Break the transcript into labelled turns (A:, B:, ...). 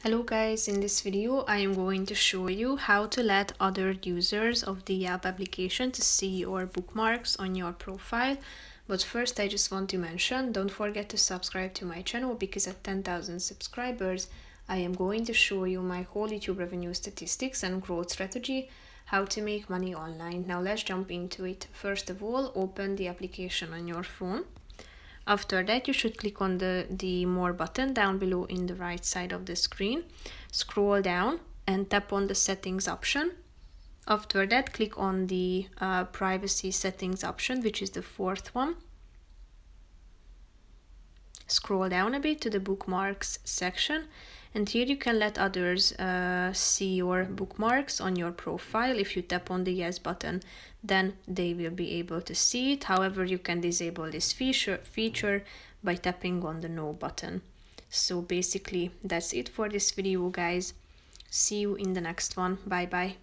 A: Hello guys, in this video I am going to show you how to let other users of the Yelp application to see your bookmarks on your profile. But first I just want to mention, don't forget to subscribe to my channel because at 10,000 subscribers I am going to show you my whole YouTube revenue statistics and growth strategy, how to make money online. Now let's jump into it. First of all, open the application on your phone. After that, you should click on the More button down below in the right side of the screen. Scroll down and tap on the Settings option. After that, click on the Privacy Settings option, which is the fourth one. Scroll down a bit to the Bookmarks section, and here you can let others see your bookmarks on your profile. If you tap on the Yes button, then they will be able to see it. However, you can disable this feature by tapping on the No button. So basically, that's it for this video, guys. See you in the next one. Bye bye.